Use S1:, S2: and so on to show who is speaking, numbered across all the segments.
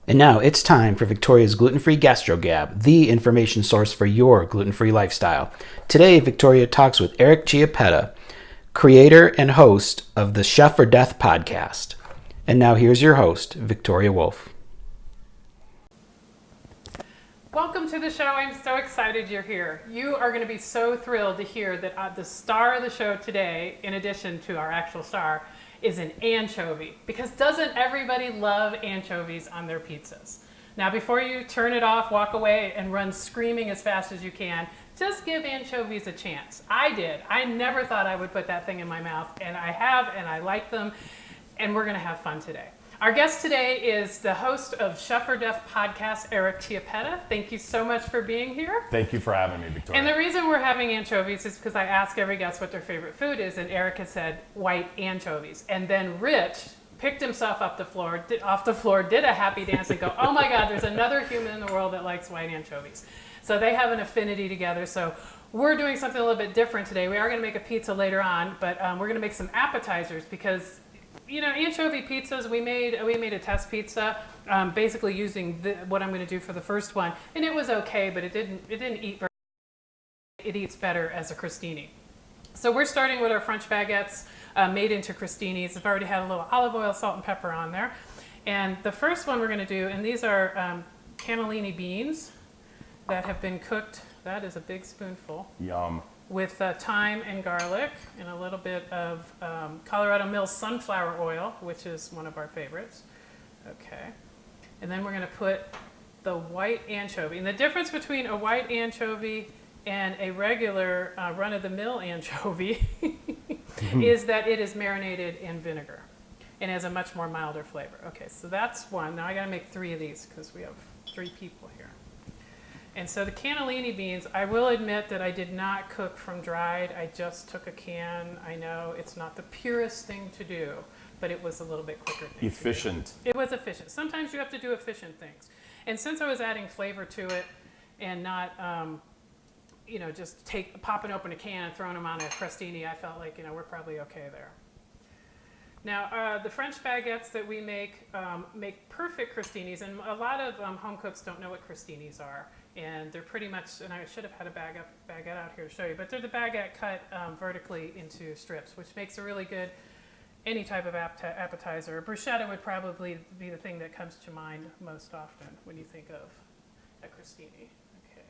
S1: And now it's time for Victoria's Gluten-Free Gastro Gab, the information source for your gluten-free lifestyle. Today, Victoria talks with Eric Chiappetta, creator and host of the Chef or Death podcast. And now here's your host, Victoria Wolf.
S2: Welcome to the show. I'm so excited you're here. You are going to be so thrilled to hear that the star of the show today, in addition to our actual star, is an anchovy. Because doesn't everybody love anchovies on their pizzas? Now, before you turn it off, walk away, and run screaming as fast as you can, just give anchovies a chance. I did. I never thought I would put that thing in my mouth, and I have, and I like them, and we're going to have fun today. Our guest today is the host of Chef or Death podcast, Eric Chiappetta. Thank you so much for being here.
S3: Thank you for having me, Victoria.
S2: And the reason we're having anchovies is because I ask every guest what their favorite food is, and Eric has said white anchovies. And then Rich picked himself off the floor, did a happy dance, and go, oh my God, there's another human in the world that likes white anchovies. So they have an affinity together. So we're doing something a little bit different today. We are going to make a pizza later on, but we're going to make some appetizers because, you know, anchovy pizzas, we made a test pizza, basically using what I'm going to do for the first one, and it was okay, but it didn't eat very. It eats better as a crostini. So we're starting with our French baguettes made into crostinis. I've already had a little olive oil, salt, and pepper on there, and the first one we're going to do, and these are cannellini beans that have been cooked. That is a big spoonful.
S3: Yum.
S2: With thyme and garlic and a little bit of Colorado Mills sunflower oil, which is one of our favorites. Okay. And then we're going to put the white anchovy. And the difference between a white anchovy and a regular run-of-the-mill anchovy is that it is marinated in vinegar and has a much more milder flavor. Okay, so that's one. Now I got to make 3 of these because we have 3 people here. And so the cannellini beans, I will admit that I did not cook from dried. I just took a can. I know it's not the purest thing to do, but it was a little bit quicker thing.
S3: Efficient.
S2: It was efficient. Sometimes you have to do efficient things. And since I was adding flavor to it and not, just popping open a can and throwing them on a crostini, I felt like, we're probably okay there. Now, the French baguettes that we make perfect crostinis, and a lot of home cooks don't know what crostinis are. And they're pretty much, and I should have had a baguette out here to show you, but they're the baguette cut vertically into strips, which makes a really good, any type of appetizer. A bruschetta would probably be the thing that comes to mind most often when you think of a crostini. Okay.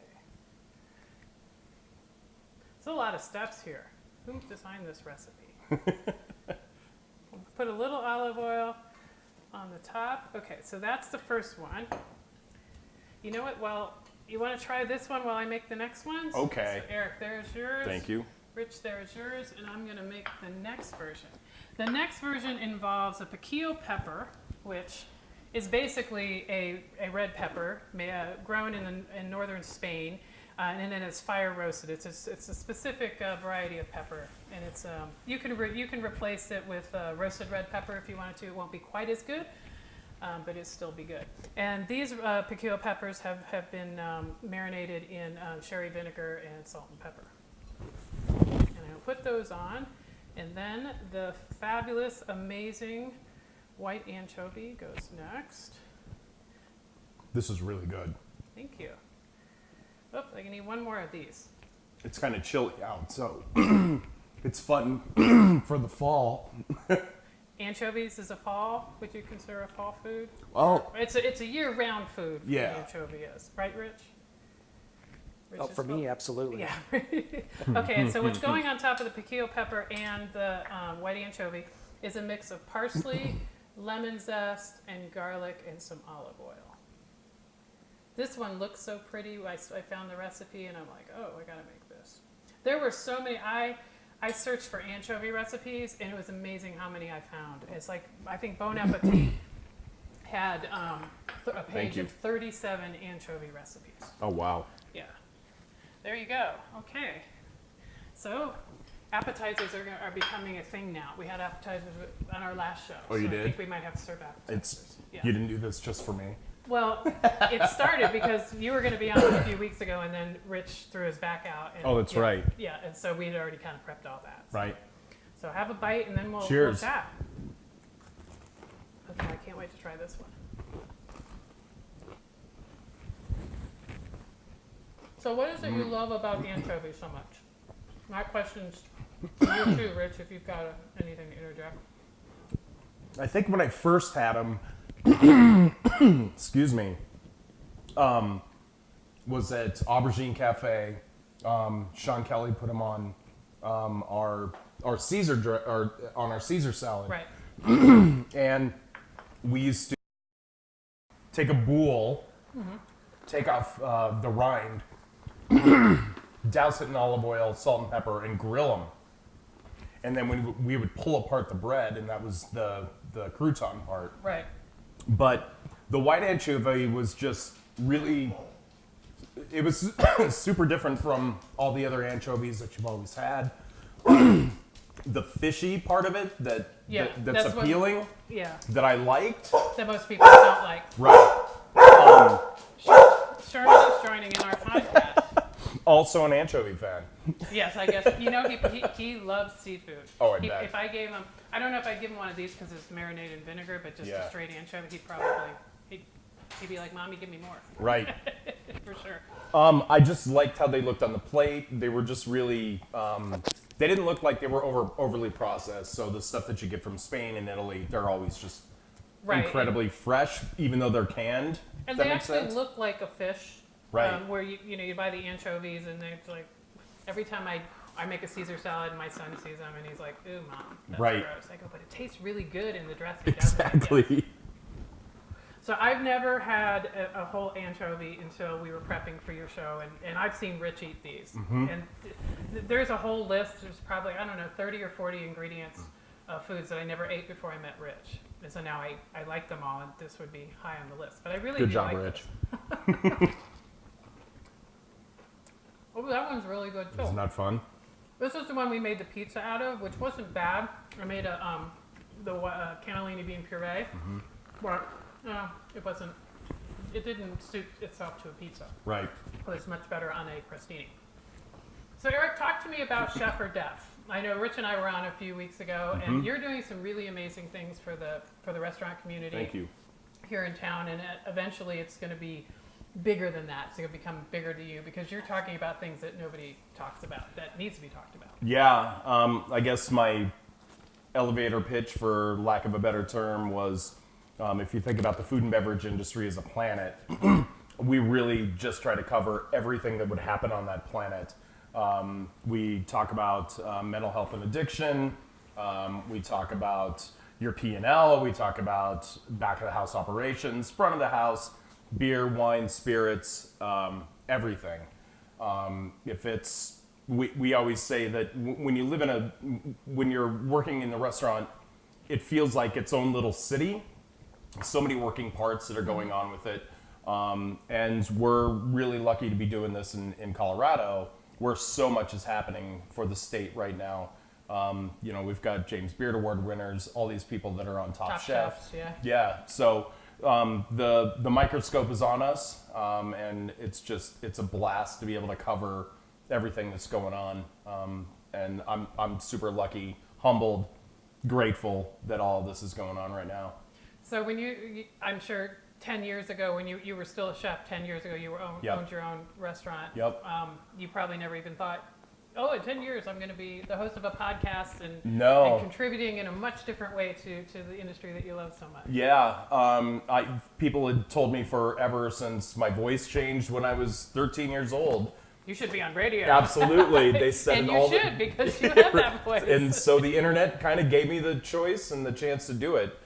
S2: There's a lot of steps here. Who designed this recipe? Put a little olive oil on the top. Okay, so that's the first one. You know what? Well, you want to try this one while I make the next one?
S3: Okay.
S2: So Eric, there's yours.
S3: Thank you.
S2: Rich, there's yours. And I'm going to make the next version. The next version involves a piquillo pepper, which is basically a red pepper grown in northern Spain. And then it's fire roasted. It's a specific variety of pepper. And it's you can replace it with roasted red pepper if you wanted to. It won't be quite as good. But it'll still be good. And these piquillo peppers have been marinated in sherry vinegar and salt and pepper. And I'll put those on. And then the fabulous, amazing white anchovy goes next.
S3: This is really good.
S2: Thank you. Oh, I need one more of these.
S3: It's kind of chilly out, so it's fun for the fall.
S2: Anchovies is a fall. Would you consider a fall food?
S3: Well,
S2: It's a year-round food.
S3: Yeah.
S2: Anchovy is, right, Rich?
S1: Oh, for me, absolutely.
S2: Yeah. Okay, and so what's going on top of the piquillo pepper and the white anchovy is a mix of parsley, lemon zest, and garlic, and some olive oil. This one looks so pretty. I found the recipe, and I'm like, oh, I gotta make this. There were so many. I searched for anchovy recipes, and it was amazing how many I found. It's like, I think Bon Appetit had a page of 37 anchovy recipes.
S3: oh wow.
S2: Yeah. There you go. Okay. So appetizers are becoming a thing now. We had appetizers on our last show.
S3: Oh, you
S2: so
S3: did?
S2: I think we might have to serve appetizers. Yeah.
S3: You didn't do this just for me.
S2: Well, it started because you were going to be on a few weeks ago, and then Rich threw his back out. And,
S3: Oh, that's right.
S2: Yeah, and so we had already kind of prepped all that.
S3: Right.
S2: So have a bite, and then we'll
S3: Cheers.
S2: chat. Okay, I can't wait to try this one. So what is it you love about anchovies so much? My question's to you too, Rich, if you've got anything to interject.
S3: I think when I first had them, excuse me, was at Aubergine Cafe. Sean Kelly put them on our Caesar salad.
S2: Right.
S3: And we used to take a bowl, take off the rind, douse it in olive oil, salt and pepper, and grill them. And then we would pull apart the bread, and that was the crouton part.
S2: Right.
S3: But the white anchovy was just really, it was super different from all the other anchovies that you've always had. The fishy part of it that's appealing, that I liked.
S2: That most people don't like.
S3: Right.
S2: Sherman is joining in our podcast.
S3: Also an anchovy fan.
S2: Yes, I guess. You know, he loves seafood.
S3: Oh, I bet.
S2: If I gave him, I don't know if I'd give him one of these because it's marinated in vinegar, but just a straight anchovy, he'd be like, Mommy, give me more.
S3: Right.
S2: For sure.
S3: I just liked how they looked on the plate. They were just really, they didn't look like they were overly processed. So the stuff that you get from Spain and Italy, they're always just incredibly fresh, even though they're canned.
S2: And they actually look like a fish.
S3: Right.
S2: Where you buy the anchovies and it's like, every time I make a Caesar salad and my son sees them and he's like, ooh, Mom, that's gross. I go, but it tastes really good in the dressing.
S3: Exactly.
S2: So I've never had a whole anchovy until we were prepping for your show, and I've seen Rich eat these.
S3: Mm-hmm.
S2: And there's a whole list. There's probably, 30 or 40 ingredients of foods that I never ate before I met Rich. And so now I like them all, and this would be high on the list. But I really
S3: Good
S2: do
S3: job,
S2: like
S3: Rich.
S2: this. Oh, that one's really good too.
S3: Isn't that fun?
S2: This is the one we made the pizza out of, which wasn't bad. I made the cannellini bean puree, but it wasn't. It didn't suit itself to a pizza.
S3: Right.
S2: It was much better on a crostini. So Eric, talk to me about Chef or Def. I know Rich and I were on a few weeks ago, and you're doing some really amazing things for the restaurant community.
S3: Thank you.
S2: Here in town, and eventually it's going to be bigger than that. It's going to become bigger to you because you're talking about things that nobody talks about, that needs to be talked about.
S3: Yeah, I guess my elevator pitch, for lack of a better term, was if you think about the food and beverage industry as a planet, we really just try to cover everything that would happen on that planet. We talk about mental health and addiction. We talk about your P&L. We talk about back of the house operations, front of the house, beer, wine, spirits, everything. We always say that when you live when you're working in the restaurant, it feels like its own little city. So many working parts that are going on with it. And we're really lucky to be doing this in Colorado, where so much is happening for the state right now. We've got James Beard Award winners, all these people that are on Top Chef.
S2: Chefs, yeah.
S3: Yeah. So the microscope is on us, and it's a blast to be able to cover everything that's going on. And I'm super lucky, humbled, grateful that all of this is going on right now.
S2: So when I'm sure 10 years ago, when you were still a chef, 10 years ago, you owned your own restaurant.
S3: Yep.
S2: You probably never even thought, in 10 years, I'm going to be the host of a podcast and contributing in a much different way to the industry that you love so much.
S3: Yeah. People had told me forever since my voice changed when I was 13 years old.
S2: You should be on radio.
S3: Absolutely. They said
S2: and
S3: it
S2: you
S3: all
S2: should, because you have that voice.
S3: And so the internet kind of gave me the choice and the chance to do it.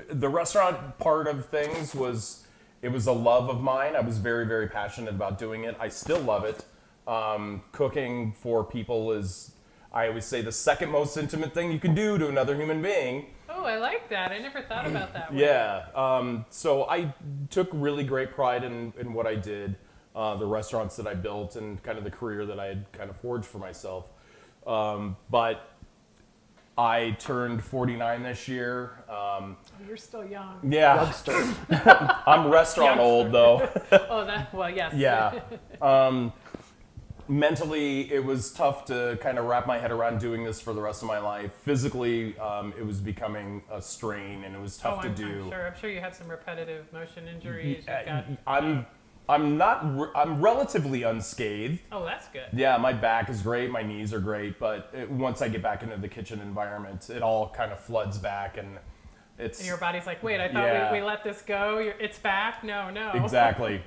S3: The restaurant part of things was a love of mine. I was very, very passionate about doing it. I still love it. Cooking for people is, I always say, the second most intimate thing you can do to another human being.
S2: Oh, I like that. I never thought about that way.
S3: Yeah. So I took really great pride in what I did, the restaurants that I built, and kind of the career that I had kind of forged for myself. But I turned 49 this year.
S2: You're still young.
S3: Yeah.
S1: Youngster.
S3: I'm restaurant old, though.
S2: Yes.
S3: Yeah. Mentally, it was tough to kind of wrap my head around doing this for the rest of my life. Physically, it was becoming a strain, and it was tough to do.
S2: I'm sure you have some repetitive motion injuries.
S3: I'm relatively unscathed.
S2: Oh, that's good.
S3: Yeah, my back is great, my knees are great, but once I get back into the kitchen environment, it all kind of floods back, and it's...
S2: And your body's like, wait, I thought
S3: Yeah.
S2: we let this go. It's back. No.
S3: Exactly.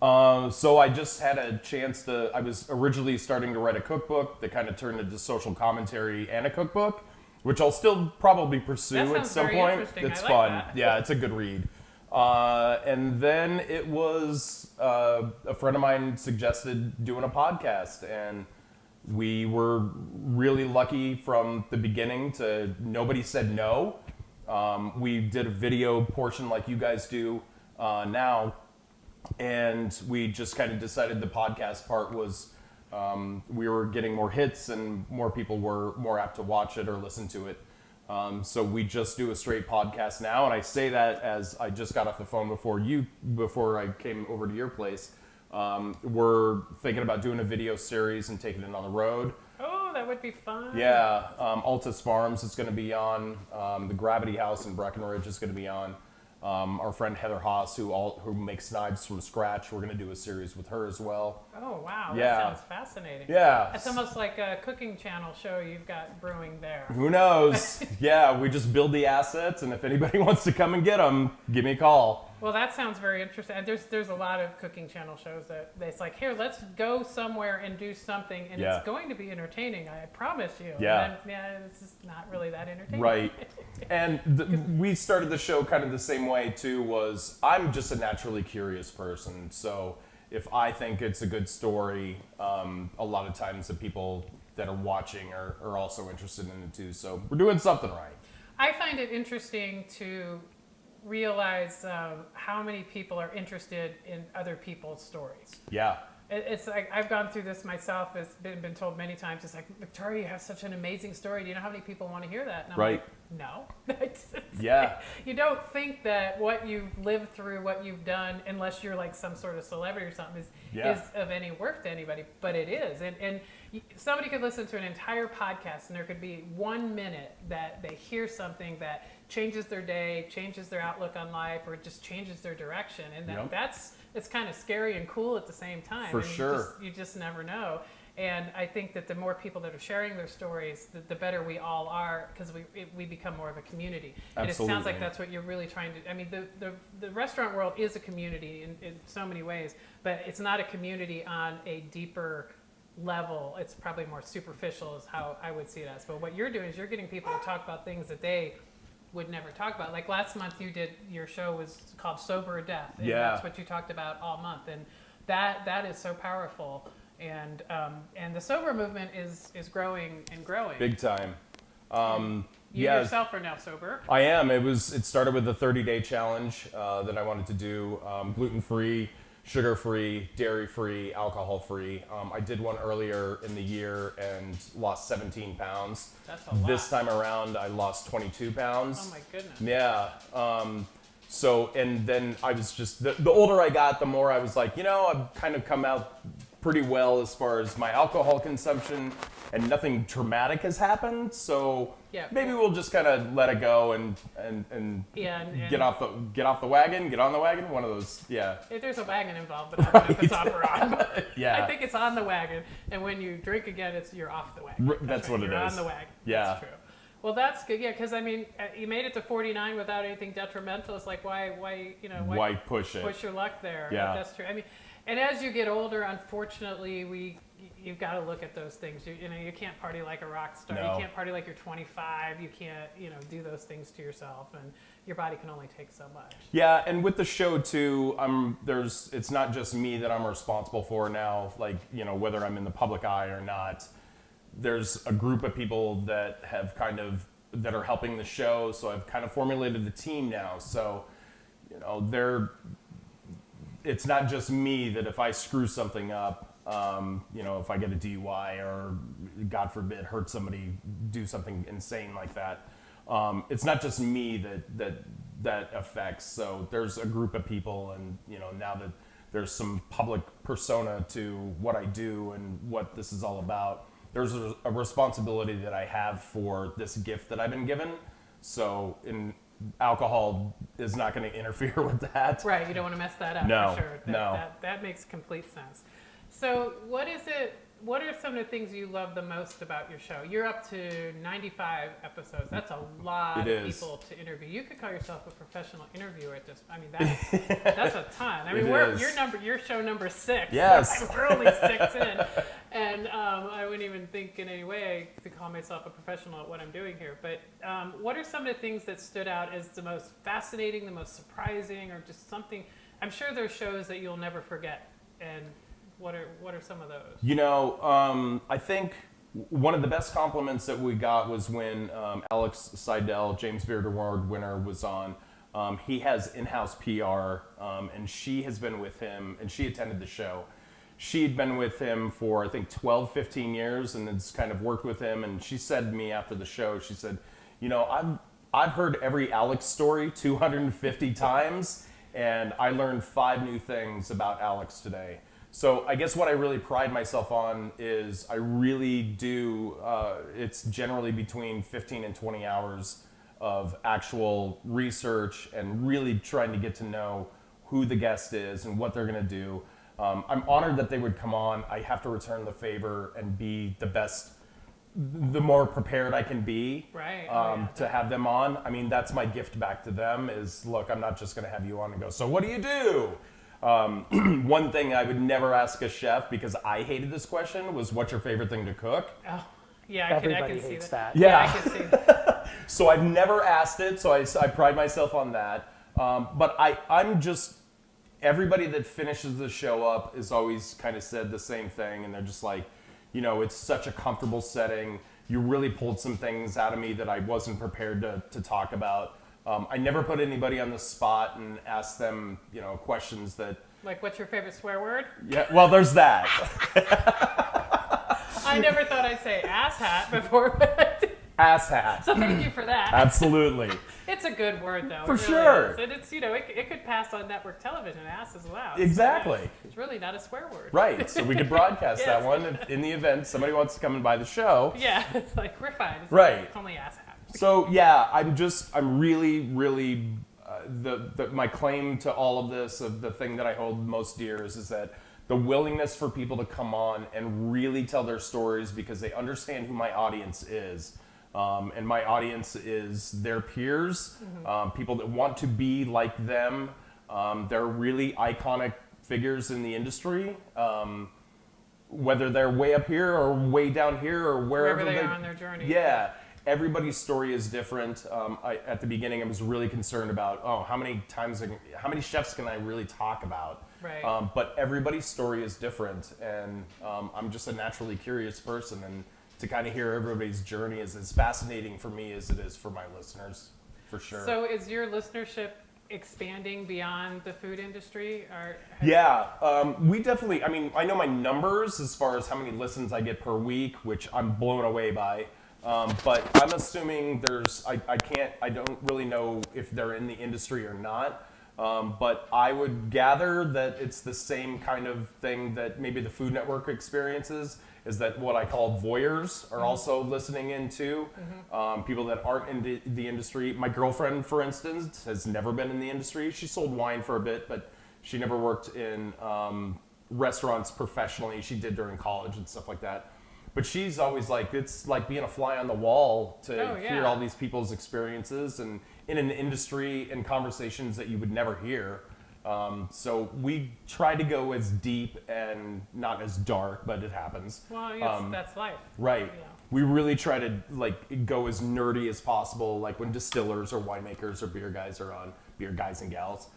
S3: So I just had a chance I was originally starting to write a cookbook that kind of turned into social commentary and a cookbook, which I'll still probably pursue
S2: That
S3: at
S2: sounds
S3: some
S2: very
S3: point.
S2: interesting.
S3: It's
S2: I like
S3: fun.
S2: that.
S3: Yeah, it's a good read. And then it was a friend of mine suggested doing a podcast, and we were really lucky from the beginning to nobody said no. We did a video portion like you guys do now, and we just kind of decided the podcast part was we were getting more hits and more people were more apt to watch it or listen to it. So we just do a straight podcast now, and I say that as I just got off the phone before I came over to your place. We're thinking about doing a video series and taking it on the road.
S2: Oh, that would be fun.
S3: Yeah, Altus Farms is going to be on. The Gravity House in Breckenridge is going to be on. Our friend Heather Haas, who makes knives from scratch, we're going to do a series with her as well.
S2: Oh, wow.
S3: Yeah.
S2: That sounds fascinating.
S3: Yeah.
S2: It's almost like a cooking channel show you've got brewing there.
S3: Who knows? Yeah, we just build the assets, and if anybody wants to come and get them, give me a call.
S2: Well, that sounds very interesting. And there's a lot of cooking channel shows that it's like, here, let's go somewhere and do something, and
S3: Yeah.
S2: it's going to be entertaining. I promise you.
S3: Yeah.
S2: And then, it's just not really that entertaining.
S3: Right. And we started the show kind of the same way too. Was I'm just a naturally curious person, so if I think it's a good story, a lot of times the people that are watching are also interested in it too. So we're doing something right.
S2: I find it interesting to realize how many people are interested in other people's stories.
S3: Yeah.
S2: It's like I've gone through this myself. It's been told many times. It's like, Victoria, you have such an amazing story. Do you know how many people want to hear that? And I'm
S3: Right.
S2: like, no.
S3: Yeah.
S2: You don't think that what you've lived through, what you've done, unless you're like some sort of celebrity or something, is of any worth to anybody. But it is. And somebody could listen to an entire podcast, and there could be 1 minute that they hear something that changes their day, changes their outlook on life, or just changes their direction. And it's kind of scary and cool at the same time.
S3: For
S2: and
S3: sure.
S2: You just never know. And I think that the more people that are sharing their stories, the better we all are, because we become more of a community. And it sounds like that's what you're really trying to. I mean, the restaurant world is a community in so many ways, but it's not a community on a deeper level. It's probably more superficial is how I would see it as. But what you're doing is you're getting people to talk about things that they would never talk about. Like last month your show was called Sober or Death. And that's what you talked about all month. And that is so powerful. And the sober movement is growing and growing.
S3: Big time.
S2: You yourself are now sober.
S3: I am. It started with a 30-day challenge that I wanted to do, gluten-free, sugar-free, dairy-free, alcohol-free. I did one earlier in the year and lost 17 pounds.
S2: That's a lot.
S3: This time around, I lost 22 pounds.
S2: Oh my goodness.
S3: Yeah. So, and then I was just, the older I got, the more I was like, I've kind of come out pretty well as far as my alcohol consumption, and nothing traumatic has happened. So maybe we'll just kind of let it go and get off the wagon, get on the wagon. One of those, yeah.
S2: If there's a wagon involved, but I don't know if it's off or on. But
S3: Yeah.
S2: I think it's on the wagon, and when you drink again, you're off the wagon.
S3: That's what it
S2: You're
S3: is.
S2: on the wagon.
S3: Yeah.
S2: That's true. Well, that's good. Yeah, because I mean, you made it to 49 without anything detrimental. It's like why
S3: push it?
S2: Push your luck there.
S3: Yeah.
S2: That's true. I mean, and as you get older, unfortunately, you've got to look at those things. You can't party like a rock star.
S3: No.
S2: You can't party like you're 25. You can't do those things to yourself, and your body can only take so much.
S3: Yeah, and with the show too, it's not just me that I'm responsible for now. Like whether I'm in the public eye or not, there's a group of people that are helping the show. So I've kind of formulated the team now. So it's not just me that if I screw something up, if I get a DUI or God forbid hurt somebody, do something insane like that, it's not just me that affects. So there's a group of people, and now that there's some public persona to what I do and what this is all about, there's a responsibility that I have for this gift that I've been given. So alcohol is not going to interfere with that.
S2: Right, you don't want to mess that up.
S3: No,
S2: For sure. That makes complete sense. So what are some of the things you love the most about your show? You're up to 95 episodes. That's a lot of people to interview. You could call yourself a professional interviewer at this. I mean, that's a ton. I mean, you're show number 6.
S3: Yes.
S2: So we're only 6 in. And I wouldn't even think in any way to call myself a professional at what I'm doing here. But what are some of the things that stood out as the most fascinating, the most surprising, or just something? I'm sure there's shows that you'll never forget. And what are some of those? You
S3: know, I think one of the best compliments that we got was when Alex Seidel, James Beard Award winner, was on. He has in-house PR, and she has been with him, and she attended the show. She'd been with him for, I think, 12, 15 years, and has kind of worked with him. And she said to me after the show, she said, you know, I've heard every Alex story 250 times, and I learned 5 new things about Alex today. So I guess what I really pride myself on is I really do, it's generally between 15 and 20 hours of actual research and really trying to get to know who the guest is and what they're going to do. I'm honored that they would come on. I have to return the favor and be the best, the more prepared I can be, to have them on. I mean, that's my gift back to them is, look, I'm not just going to have you on and go, so what do you do? One thing I would never ask a chef, because I hated this question, was what's your favorite thing to cook?
S2: Oh, yeah,
S1: Everybody
S2: I can
S1: hates
S2: see that.
S1: that.
S3: Yeah.
S2: I can see that.
S3: So I've never asked it, so I pride myself on that. But I'm just, everybody that finishes the show up is always kind of said the same thing, and they're just like, you know, it's such a comfortable setting. You really pulled some things out of me that I wasn't prepared to talk about. I never put anybody on the spot and asked them, you know, questions that...
S2: Like, what's your favorite swear word?
S3: Yeah, well, there's that.
S2: I never thought I'd say asshat before.
S3: Asshat.
S2: So thank you for that.
S3: Absolutely.
S2: It's a good word, though.
S3: For
S2: it really
S3: sure.
S2: Is. And it's, you know, it could pass on network television. Ass is allowed.
S3: Exactly.
S2: So it's really not a swear word.
S3: Right. So we could broadcast
S2: Yes.
S3: that one in the event somebody wants to come and buy the show.
S2: Yeah. It's like, we're fine.
S3: Right.
S2: It's only asshat.
S3: So yeah, I'm really, really, my claim to all of this, of the thing that I hold most dear is that the willingness for people to come on and really tell their stories because they understand who my audience is. And my audience is their peers, people that want to be like them. They're really iconic figures in the industry. Whether they're way up here or way down here or wherever
S2: they are on their journey.
S3: Yeah. Everybody's story is different. At the beginning, I was really concerned about, how many chefs can I really talk about?
S2: Right.
S3: But everybody's story is different, and I'm just a naturally curious person, and to kind of hear everybody's journey is as fascinating for me as it is for my listeners, for sure.
S2: So is your listenership expanding beyond the food industry?
S3: We definitely, I mean, I know my numbers as far as how many listens I get per week, which I'm blown away by. But I'm assuming I don't really know if they're in the industry or not. But I would gather that it's the same kind of thing that maybe the Food Network experiences, is that what I call voyeurs are also listening in too. People that aren't in the industry. My girlfriend, for instance, has never been in the industry. She sold wine for a bit, but she never worked in restaurants professionally. She did during college and stuff like that. But she's always like, it's like being a fly on the wall to hear all these people's experiences and in an industry and conversations that you would never hear. So we try to go as deep and not as dark, but it happens.
S2: Well, yes, that's life.
S3: Right.
S2: Yeah.
S3: We really try to like go as nerdy as possible, like when distillers or winemakers or beer guys are on, beer guys and gals.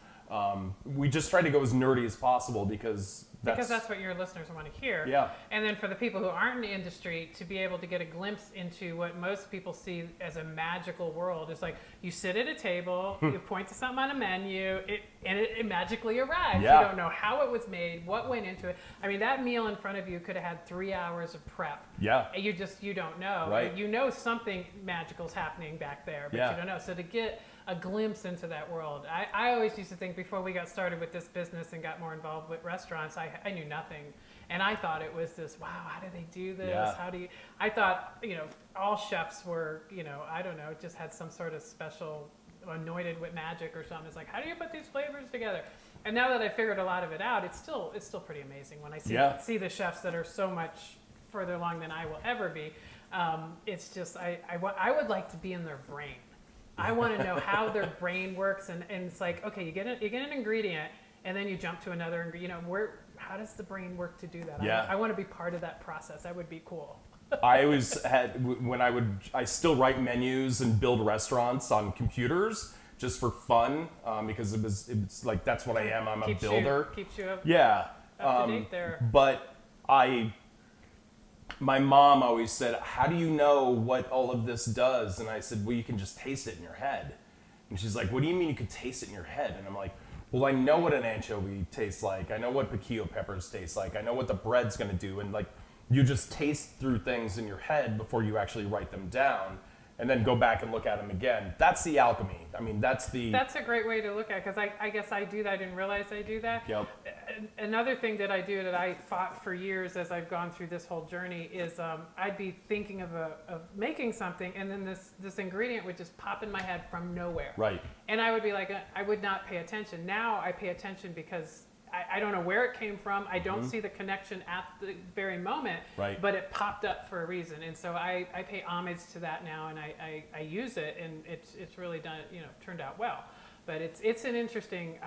S3: We just try to go as nerdy as possible because that's
S2: what your listeners want to hear.
S3: Yeah.
S2: And then for the people who aren't in the industry, to be able to get a glimpse into what most people see as a magical world. It's like you sit at a table, you point to something on a menu, and it magically arrives.
S3: Yeah.
S2: You don't know how it was made, what went into it. I mean, that meal in front of you could have had 3 hours of prep.
S3: Yeah.
S2: You don't know.
S3: Right.
S2: You know something magical's happening back there, but you don't know. So to get a glimpse into that world. I always used to think before we got started with this business and got more involved with restaurants, I knew nothing. And I thought it was this, wow, how do they do this?
S3: Yeah.
S2: I thought, all chefs were, I don't know, just had some sort of special anointed with magic or something. It's like, how do you put these flavors together? And now that I figured a lot of it out, it's still pretty amazing when I see the chefs that are so much further along than I will ever be. It's just I would like to be in their brain. I want to know how their brain works, and it's like, okay, you get an ingredient, and then you jump to another ingredient. How does the brain work to do that?
S3: Yeah.
S2: I want to be part of that process. That would be cool.
S3: I always had, I still write menus and build restaurants on computers just for fun, because it's like, that's what I am. I'm a builder.
S2: Keeps you up
S3: to
S2: date there.
S3: But my mom always said, how do you know what all of this does? And I said, well, you can just taste it in your head. And she's like, what do you mean you could taste it in your head? And I'm like, well, I know what an anchovy tastes like. I know what piquillo peppers taste like. I know what the bread's going to do. And like, you just taste through things in your head before you actually write them down, and then go back and look at them again. That's the alchemy. I mean, that's a
S2: great way to look at it, because I guess I do that. I didn't realize I do that.
S3: Yep.
S2: Another thing that I do that I fought for years as I've gone through this whole journey is I'd be thinking of making something, and then this ingredient would just pop in my head from nowhere.
S3: Right.
S2: And I would be like, I would not pay attention. Now I pay attention because I don't know where it came from. I don't see the connection at the very moment,
S3: right.
S2: But it popped up for a reason. And so I pay homage to that now, and I use it, and it's really done, turned out well. But it's an interesting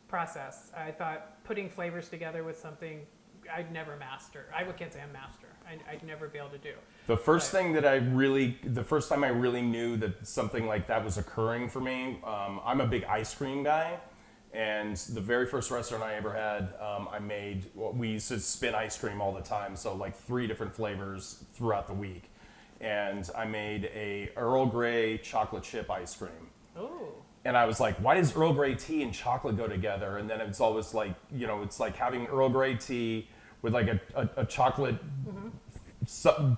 S2: process. I thought putting flavors together with something I'd never master. I can't say I'm master. I'd never be able to do.
S3: The first time I really knew that something like that was occurring for me, I'm a big ice cream guy. And the very first restaurant I ever had, we used to spin ice cream all the time. So like 3 different flavors throughout the week. And I made a Earl Grey chocolate chip ice cream.
S2: Ooh.
S3: And I was like, why does Earl Grey tea and chocolate go together? And then it's always like, it's like having Earl Grey tea with like a chocolate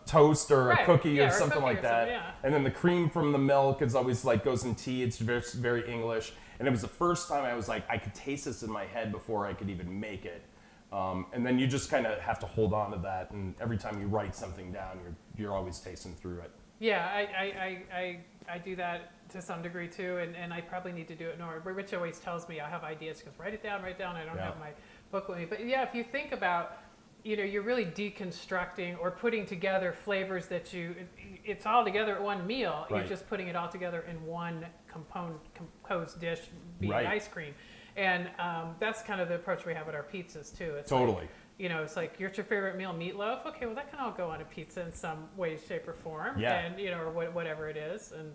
S3: toast or a cookie or something like that.
S2: Yeah.
S3: And then the cream from the milk is always like goes in tea. It's very, very English. And it was the first time I was like, I could taste this in my head before I could even make it. And then you just kind of have to hold on to that. And every time you write something down, you're always tasting through it.
S2: Yeah, I do that to some degree too, and I probably need to do it more. Rich always tells me I have ideas, because write it down. I don't have my book with me. But yeah, if you think about, you're really deconstructing or putting together flavors that it's all together at one meal.
S3: Right.
S2: You're just putting it all together in one composed dish, being
S3: Right.
S2: ice cream. And that's kind of the approach we have with our pizzas too. It's
S3: Totally.
S2: Like, it's like, your favorite meal, meatloaf? Okay, well, that can all go on a pizza in some way, shape, or form.
S3: Yeah.
S2: And, or whatever it is. And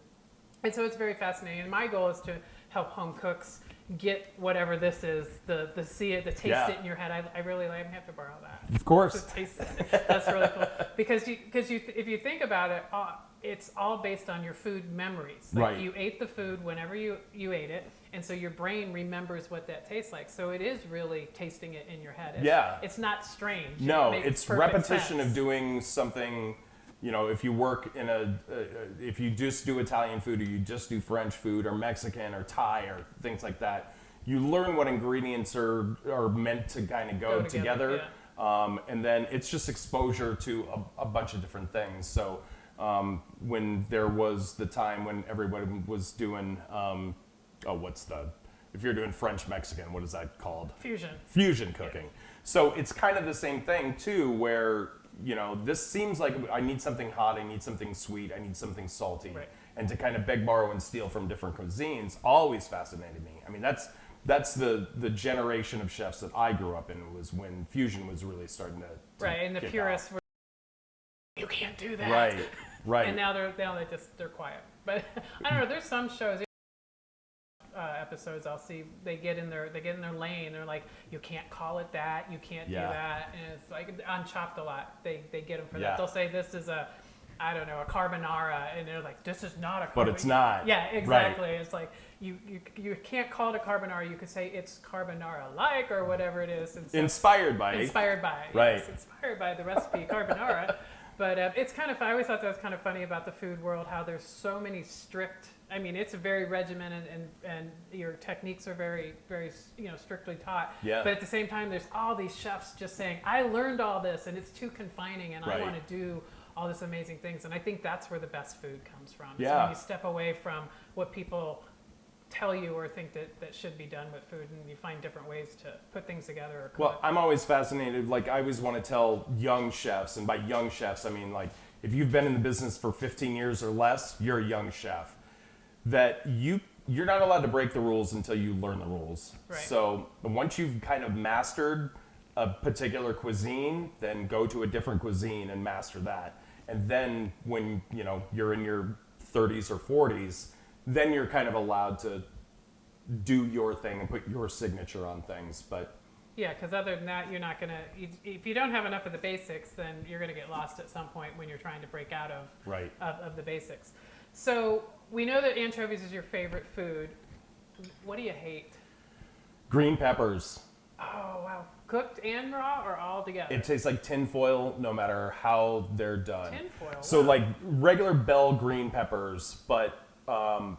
S2: so it's very fascinating. And my goal is to help home cooks get whatever this is, the taste it in your head. I really like, I have to borrow that.
S3: Of course.
S2: To taste it. That's really cool. Because if you think about it, it's all based on your food memories. Like,
S3: right.
S2: You ate the food whenever you ate it, and so your brain remembers what that tastes like. So it is really tasting it in your head. It's not strange.
S3: No, it's repetition
S2: sense.
S3: of doing something. If you work if you just do Italian food, or you just do French food, or Mexican, or Thai, or things like that, you learn what ingredients are meant to kind of go together.
S2: Yeah.
S3: And then it's just exposure to a bunch of different things. So when there was the time when everybody was doing, if you're doing French Mexican, what is that called? Fusion cooking.
S2: Yeah.
S3: So it's kind of the same thing too, where this seems like I need something hot, I need something sweet, I need something salty.
S2: Right.
S3: And to kind of beg, borrow, and steal from different cuisines always fascinated me. I mean, that's the generation of chefs that I grew up in, was when fusion was really starting to
S2: right, and the
S3: kick
S2: purists
S3: off.
S2: were, you can't do that.
S3: Right.
S2: And now they're quiet. But I don't know, there's some shows, episodes I'll see, they get in their lane. They're like, you can't call it that, you can't do that, and it's like on Chopped a lot. They get them for that. They'll say this is a carbonara, and they're like, this is not a carbonara.
S3: But it's not.
S2: Yeah, exactly.
S3: Right.
S2: It's like you can't call it a carbonara. You could say it's carbonara-like, or whatever it is. And so,
S3: Inspired by. Right.
S2: Yes, inspired by the recipe carbonara. But it's kind of, I always thought that was kind of funny about the food world, how there's so many strict, I mean, it's very regimented, and your techniques are very, very, strictly taught.
S3: Yeah.
S2: But at the same time, there's all these chefs just saying, I learned all this, and it's too confining, and I want to do all this amazing things. And I think that's where the best food comes from.
S3: Yeah.
S2: So when you step away from what people tell you or think that should be done with food, and you find different ways to put things together or cook.
S3: Well, I'm always fascinated. Like, I always want to tell young chefs, and by young chefs, I mean, like, if you've been in the business for 15 years or less, you're a young chef. That you're not allowed to break the rules until you learn the rules.
S2: Right.
S3: So once you've kind of mastered a particular cuisine, then go to a different cuisine and master that. And then when, you know, you're in your 30s or 40s, then you're kind of allowed to do your thing and put your signature on things. But
S2: yeah, because other than that, you're not going to, if you don't have enough of the basics, then you're going to get lost at some point when you're trying to break out of,
S3: right.
S2: of the basics. So we know that anchovies is your favorite food. What do you hate?
S3: Green peppers.
S2: Oh, wow. Cooked and raw or all together?
S3: It tastes like tinfoil no matter how they're done.
S2: Tinfoil?
S3: So
S2: wow.
S3: like regular bell green peppers, but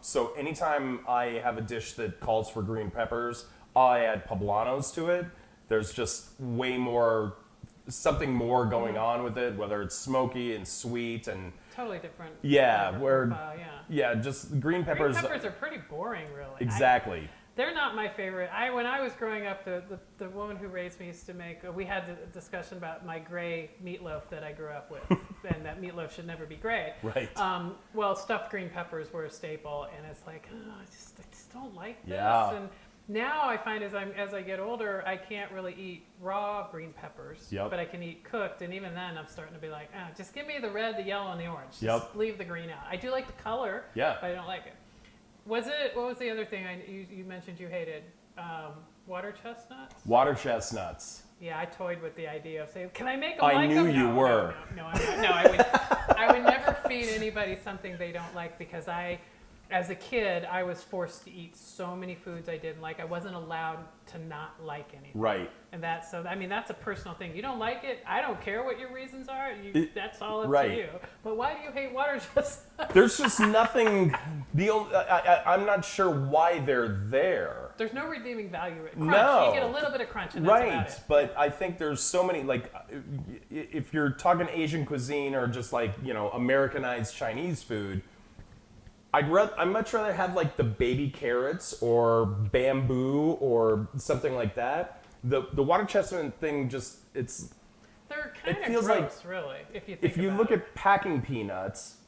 S3: so anytime I have a dish that calls for green peppers, I add poblanos to it. There's just way more, something more going on with it, whether it's smoky and sweet and
S2: totally different.
S3: yeah, where
S2: profile,
S3: yeah, just green peppers.
S2: Green peppers are pretty boring, really.
S3: Exactly.
S2: They're not my favorite. When I was growing up, the woman who raised me used to make, we had a discussion about my gray meatloaf that I grew up with, and that meatloaf should never be gray.
S3: Right.
S2: Well, stuffed green peppers were a staple, and it's like, oh, I just don't like this.
S3: Yeah.
S2: And now I find as I get older, I can't really eat raw green peppers,
S3: Yep.
S2: but I can eat cooked, and even then I'm starting to be like, oh, just give me the red, the yellow, and the orange. Just
S3: Yep.
S2: leave the green out. I do like the color,
S3: Yeah.
S2: but I don't like it. What was the other thing you mentioned you hated? Water chestnuts?
S3: Water chestnuts.
S2: Yeah, I toyed with the idea of saying, can I make them
S3: I
S2: like
S3: knew
S2: them?
S3: you were.
S2: No, I'm not. No, I would never feed anybody something they don't like, because as a kid, I was forced to eat so many foods I didn't like. I wasn't allowed to not like anything.
S3: Right.
S2: And that's a personal thing. You don't like it, I don't care what your reasons are. That's all up
S3: right.
S2: to you. But why do you hate water chestnuts?
S3: There's just nothing. I'm not sure why they're there.
S2: There's no redeeming value. Crunch.
S3: No.
S2: You get a little bit of crunch, and that's about
S3: Right,
S2: it.
S3: but I think there's so many, like, if you're talking Asian cuisine or just like, you know, Americanized Chinese food, I'd much rather have like the baby carrots or bamboo or something like that. The water chestnut thing
S2: They're kind of
S3: feels
S2: gross, really, if you think
S3: if you
S2: about
S3: look
S2: it.
S3: at packing peanuts,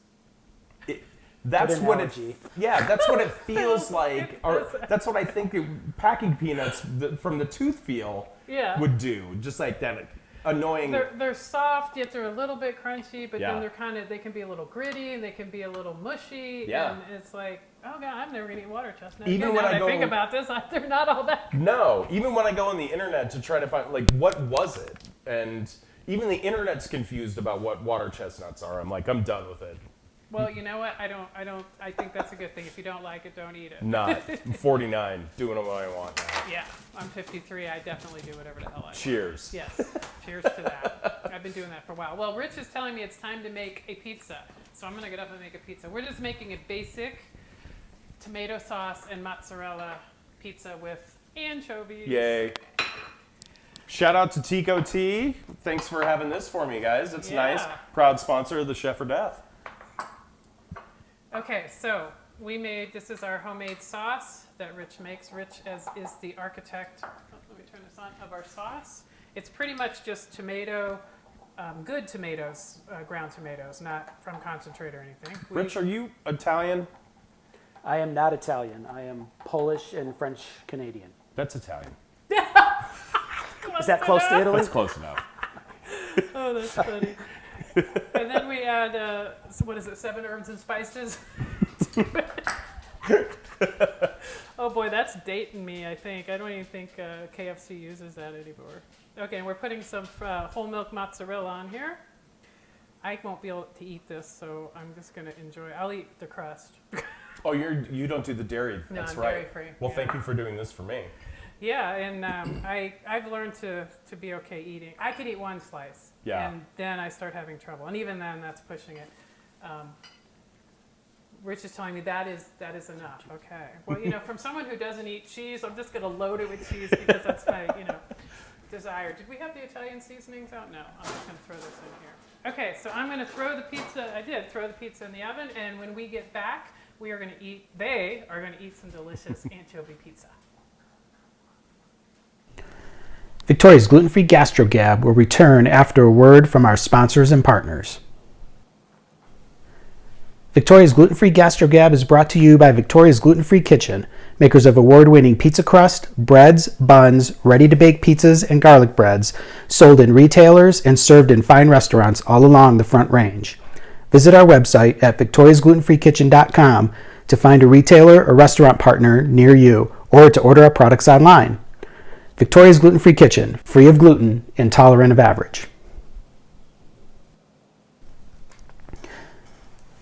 S3: that's what it.
S1: analogy.
S3: Yeah, that's what it feels like, or that's what I think packing peanuts from the tooth feel
S2: Yeah.
S3: would do. Just like that annoying.
S2: They're soft, yet they're a little bit crunchy, but
S3: Yeah.
S2: then they can be a little gritty, and they can be a little mushy.
S3: Yeah.
S2: And it's like, oh god, I'm never gonna eat water chestnut.
S3: Even
S2: Again,
S3: when
S2: now
S3: I
S2: that
S3: go-
S2: think about this, they're not all that.
S3: No, even when I go on the internet to try to find, like, what was it? And even the internet's confused about what water chestnuts are. I'm like, I'm done with it.
S2: Well, you know what? I think that's a good thing. If you don't like it, don't eat it.
S3: Not. I'm 49, doing what I want now.
S2: Yeah, I'm 53. I definitely do whatever the hell I want.
S3: Cheers.
S2: Yes, cheers to that. I've been doing that for a while. Well, Rich is telling me it's time to make a pizza. So I'm going to get up and make a pizza. We're just making a basic tomato sauce and mozzarella pizza with anchovies.
S3: Yay. Shout out to Tico Tea. Thanks for having this for me, guys. It's
S2: Yeah.
S3: nice. Proud sponsor of the Chef or Death.
S2: Okay, so this is our homemade sauce that Rich makes. Rich is the architect, let me turn this on, of our sauce. It's pretty much just tomato, good tomatoes, ground tomatoes, not from concentrate or anything.
S3: Rich, are you Italian?
S1: I am not Italian. I am Polish and French Canadian.
S3: That's Italian.
S1: Is that close to Italy?
S3: That's close enough.
S2: Oh, that's funny. And then we add, 7 herbs and spices to it. Oh boy, that's dating me, I think. I don't even think KFC uses that anymore. Okay, and we're putting some whole milk mozzarella on here. I won't be able to eat this, so I'm just going to enjoy. I'll eat the crust.
S3: Oh, you don't do the dairy.
S2: No,
S3: That's
S2: I'm
S3: right.
S2: dairy-free,
S3: Well,
S2: yeah.
S3: thank you for doing this for me.
S2: Yeah, and I've learned to be okay eating. I can eat one slice,
S3: Yeah.
S2: and then I start having trouble. And even then, that's pushing it. Rich is telling me that is enough. Okay. Well, from someone who doesn't eat cheese, I'm just going to load it with cheese because that's my desire. Did we have the Italian seasonings out? No. I'm just going to throw this in here. Okay, so I'm going to throw the pizza. I did throw the pizza in the oven, and when we get back, they are going to eat some delicious anchovy pizza.
S1: Victoria's Gluten-Free Gastro Gab will return after a word from our sponsors and partners. Victoria's Gluten-Free Gastro Gab is brought to you by Victoria's Gluten-Free Kitchen, makers of award-winning pizza crust, breads, buns, ready-to-bake pizzas, and garlic breads, sold in retailers and served in fine restaurants all along the Front Range. Visit our website at victoriasglutenfreekitchen.com to find a retailer or restaurant partner near you, or to order our products online. Victoria's Gluten-Free Kitchen, free of gluten, intolerant of average.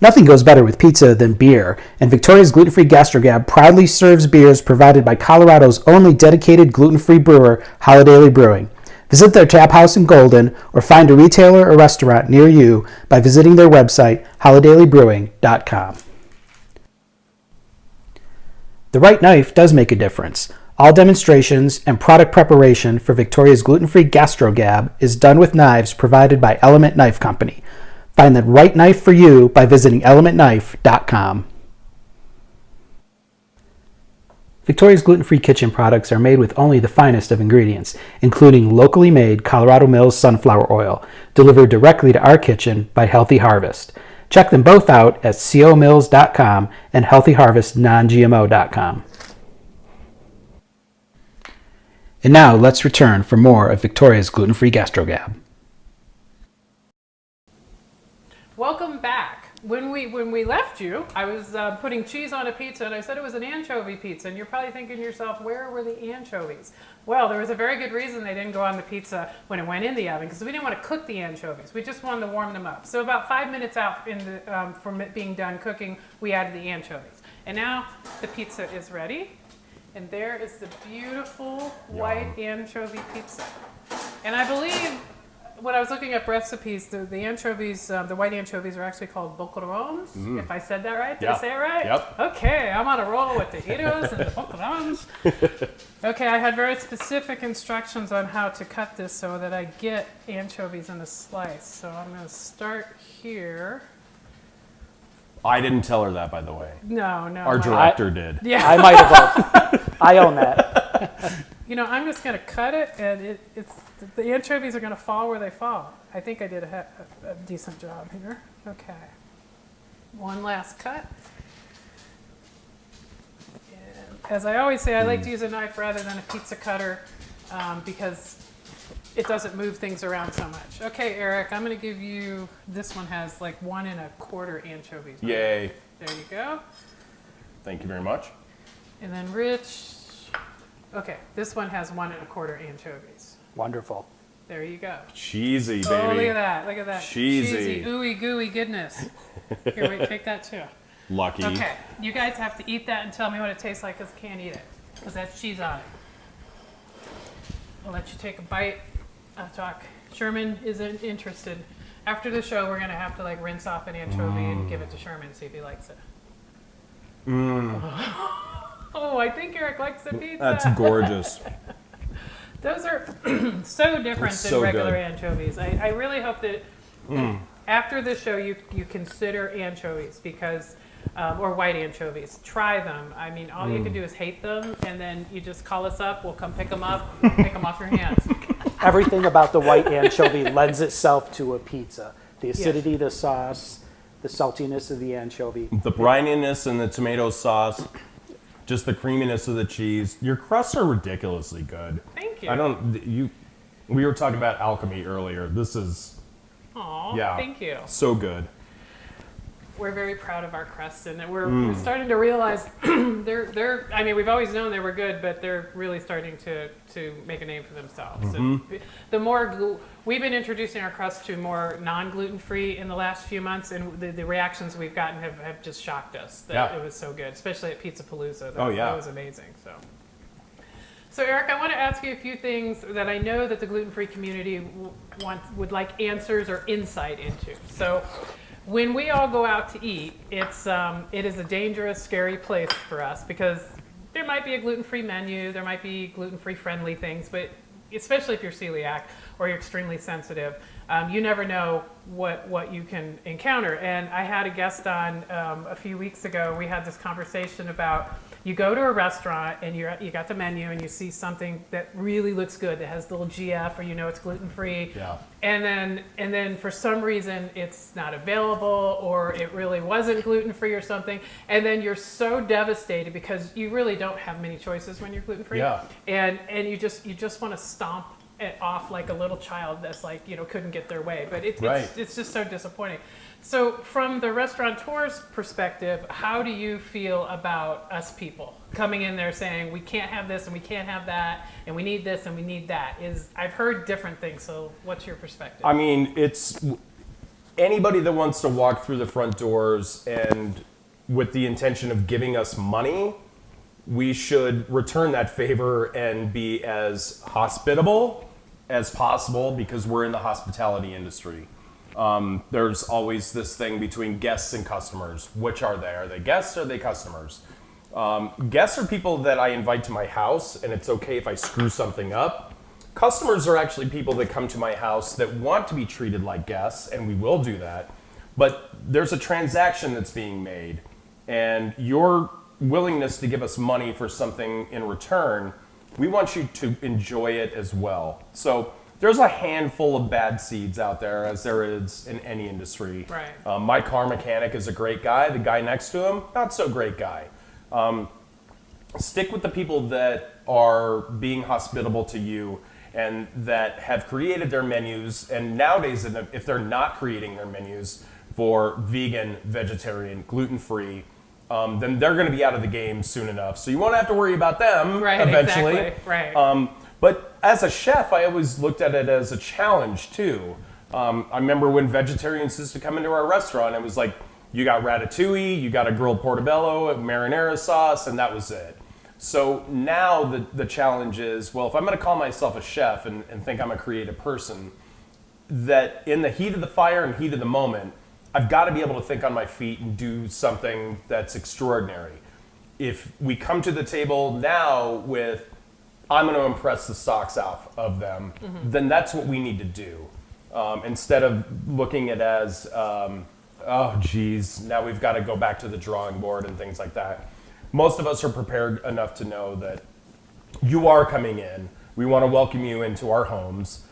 S1: Nothing goes better with pizza than beer, and Victoria's Gluten-Free Gastro Gab proudly serves beers provided by Colorado's only dedicated gluten-free brewer, Holidaily Brewing. Visit their tap house in Golden, or find a retailer or restaurant near you by visiting their website, holidailybrewing.com. The right knife does make a difference. All demonstrations and product preparation for Victoria's Gluten-Free Gastro Gab is done with knives provided by Element Knife Company. Find the right knife for you by visiting elementknife.com. Victoria's Gluten-Free Kitchen products are made with only the finest of ingredients, including locally made Colorado Mills sunflower oil, delivered directly to our kitchen by Healthy Harvest. Check them both out at comills.com and healthyharvestnongmo.com. And now let's return for more of Victoria's Gluten-Free Gastro Gab.
S2: Welcome back. When we left you, I was putting cheese on a pizza, and I said it was an anchovy pizza, and you're probably thinking to yourself, where were the anchovies? Well, there was a very good reason they didn't go on the pizza when it went in the oven, because we didn't want to cook the anchovies. We just wanted to warm them up. So about 5 minutes out from it being done cooking, we added the anchovies. And now the pizza is ready. And there is the beautiful white anchovy pizza. And I believe when I was looking up recipes, the anchovies, the white anchovies are actually called boquerons, if I said that right. Did I say it right?
S3: Yep.
S2: Okay, I'm on a roll with the taquitos and the boquerons. Okay, I had very specific instructions on how to cut this so that I get anchovies in a slice. So I'm going to start here.
S3: I didn't tell her that, by the way.
S2: No.
S3: Our director did.
S2: Yeah.
S1: I might have. I own that.
S2: You know, I'm just going to cut it, and the anchovies are going to fall where they fall. I think I did a decent job here. Okay. One last cut. And as I always say, I like to use a knife rather than a pizza cutter because it doesn't move things around so much. Okay, Eric, I'm going to give you, this one has like 1 1/4 anchovies.
S3: Yay.
S2: There you go.
S3: Thank you very much.
S2: And then Rich, okay, this one has 1 1/4 anchovies.
S1: Wonderful.
S2: There you go.
S3: Cheesy, baby.
S2: Oh, look at that.
S3: Cheesy.
S2: Ooey gooey goodness. Here, wait, take that too.
S3: Lucky.
S2: Okay, you guys have to eat that and tell me what it tastes like because I can't eat it because that's cheese on it. I'll let you take a bite. I'll talk. Sherman isn't interested. After the show, we're going to have to like rinse off an anchovy and give it to Sherman and see if he likes it. Oh, I think Eric likes the pizza.
S3: That's gorgeous.
S2: Those are so different than regular anchovies. I really hope that after the show you consider anchovies because, or white anchovies. Try them. I mean, all you can do is hate them, and then you just call us up. We'll come pick them up, pick them off your hands.
S1: Everything about the white anchovy lends itself to a pizza. The acidity, the sauce, the saltiness of the anchovy.
S3: The brininess and the tomato sauce, just the creaminess of the cheese. Your crusts are ridiculously good.
S2: Thank you.
S3: We were talking about alchemy earlier. This is,
S2: thank you.
S3: So good.
S2: We're very proud of our crusts, and we're starting to realize they're. I mean, we've always known they were good, but they're really starting to make a name for themselves. And the more we've been introducing our crusts to more non-gluten-free in the last few months, and the reactions we've gotten have just shocked us that it was so good, especially at Pizza Palooza. That was amazing. So Eric, I want to ask you a few things that I know that the gluten-free community would like answers or insight into. So. When we all go out to eat, it is a dangerous, scary place for us because there might be a gluten-free menu, there might be gluten-free friendly things, but especially if you're celiac or you're extremely sensitive, you never know what you can encounter. And I had a guest on a few weeks ago. We had this conversation about, you go to a restaurant and you got the menu and you see something that really looks good, that has the little GF, or it's gluten-free.
S3: Yeah.
S2: And then for some reason it's not available, or it really wasn't gluten-free or something. And then you're so devastated because you really don't have many choices when you're gluten-free.
S3: Yeah.
S2: And you just want to stomp it off like a little child that's like, couldn't get their way. But it's just so disappointing. So from the restaurateur's perspective, how do you feel about us people coming in there saying we can't have this and we can't have that and we need this and we need that? I've heard different things, so what's your perspective?
S3: I mean, it's anybody that wants to walk through the front doors and with the intention of giving us money, we should return that favor and be as hospitable as possible, because we're in the hospitality industry. There's always this thing between guests and customers. Which are they? Are they guests or are they customers? Guests are people that I invite to my house, and it's okay if I screw something up. Customers are actually people that come to my house that want to be treated like guests, and we will do that. But there's a transaction that's being made, and your willingness to give us money for something in return, we want you to enjoy it as well. So there's a handful of bad seeds out there, as there is in any industry.
S2: Right.
S3: My car mechanic is a great guy. The guy next to him, not so great guy. Stick with the people that are being hospitable to you and that have created their menus. And nowadays, if they're not creating their menus for vegan, vegetarian, gluten-free, then they're going to be out of the game soon enough. So you won't have to worry about them eventually.
S2: Exactly. Right.
S3: But as a chef, I always looked at it as a challenge too. I remember when vegetarians used to come into our restaurant, it was like, you got ratatouille, you got a grilled portobello, a marinara sauce, and that was it. So now the challenge is, well, if I'm going to call myself a chef and think I'm a creative person, that in the heat of the fire and heat of the moment, I've got to be able to think on my feet and do something that's extraordinary. If we come to the table now with, I'm going to impress the socks off of them, then that's what we need to do. Instead of looking at it as, oh geez, now we've got to go back to the drawing board and things like that. Most of us are prepared enough to know that you are coming in. We want to welcome you into our homes.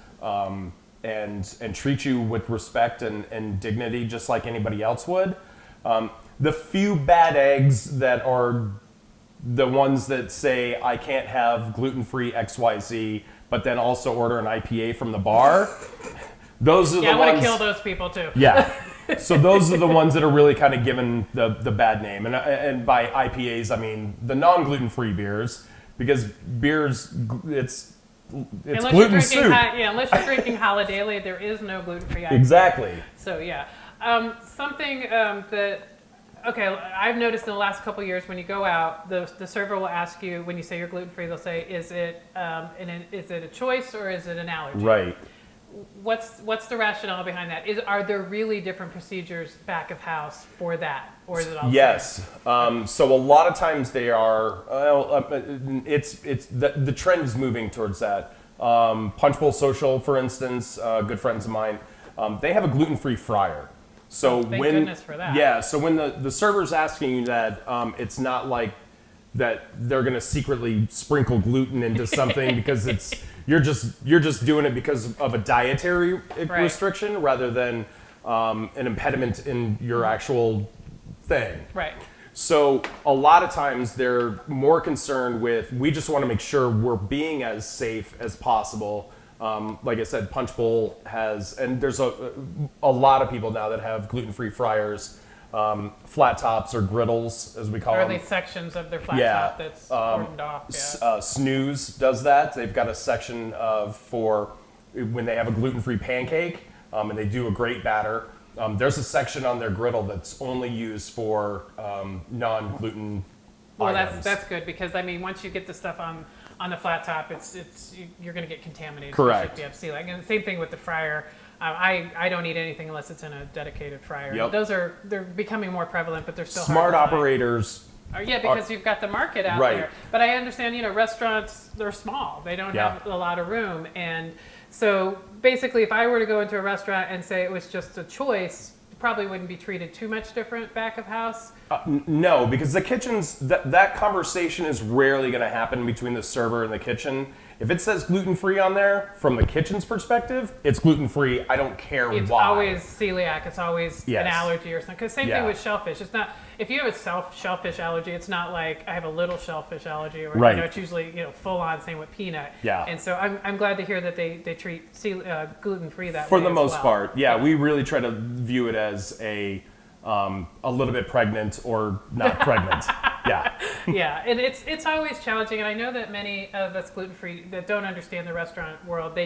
S3: And treat you with respect and dignity, just like anybody else would. The few bad eggs that are the ones that say, I can't have gluten-free XYZ, but then also order an IPA from the bar, those are the ones...
S2: Yeah, I want to kill those people too.
S3: Yeah. So those are the ones that are really kind of given the bad name. And by IPAs, I mean the non-gluten-free beers, because beers, it's gluten soup.
S2: Unless you're drinking Holiday, there is no gluten-free IPA.
S3: Exactly.
S2: So yeah, something that I've noticed in the last couple of years, when you go out, the server will ask you, when you say you're gluten-free, they'll say, is it a choice or is it an allergy?
S3: Right.
S2: What's the rationale behind that? Are there really different procedures back of house for that, or is it all
S3: yes? So a lot of times they are. It's the trend is moving towards that. Punch Bowl Social, for instance, good friends of mine, they have a gluten-free fryer. So
S2: Thank goodness for that.
S3: Yeah. So when the server's asking you that, it's not like that they're going to secretly sprinkle gluten into something because you're just doing it because of a dietary restriction rather than an impediment in your actual thing.
S2: Right.
S3: So a lot of times they're more concerned with, we just want to make sure we're being as safe as possible. Like I said, Punch Bowl has, and there's a lot of people now that have gluten-free fryers. Flat tops or griddles, as we call them.
S2: Or these sections of their flat top that's cordoned off. Yeah.
S3: Snooze does that. They've got a section for when they have a gluten-free pancake, and they do a great batter. There's a section on their griddle that's only used for non-gluten items.
S2: That's good, because I mean, once you get the stuff on the flat top, you're going to get contaminated.
S3: Correct.
S2: You have celiac. And the same thing with the fryer. I don't eat anything unless it's in a dedicated fryer.
S3: Yep.
S2: They're becoming more prevalent, but they're still
S3: smart
S2: hard to
S3: operators
S2: Yeah, because you've got the market out
S3: Right.
S2: there. But I understand, restaurants, they're small. They don't have a lot of room. And so basically, if I were to go into a restaurant and say it was just a choice, probably wouldn't be treated too much different back of house.
S3: No, because the kitchens, that conversation is rarely going to happen between the server and the kitchen. If it says gluten-free on there, from the kitchen's perspective, it's gluten-free. I don't care why.
S2: It's always celiac. It's always
S3: Yes.
S2: an allergy or something. Because same thing with shellfish. It's not, if you have a shellfish allergy, it's not like I have a little shellfish allergy, or
S3: Right.
S2: it's usually full on. Same with peanut.
S3: Yeah.
S2: And so I'm glad to hear that they treat gluten-free that
S3: For
S2: way
S3: the
S2: as
S3: most
S2: well.
S3: part, we really try to view it as a little bit pregnant or not pregnant. Yeah.
S2: Yeah, and it's always challenging, and I know that many of us gluten-free that don't understand the restaurant world,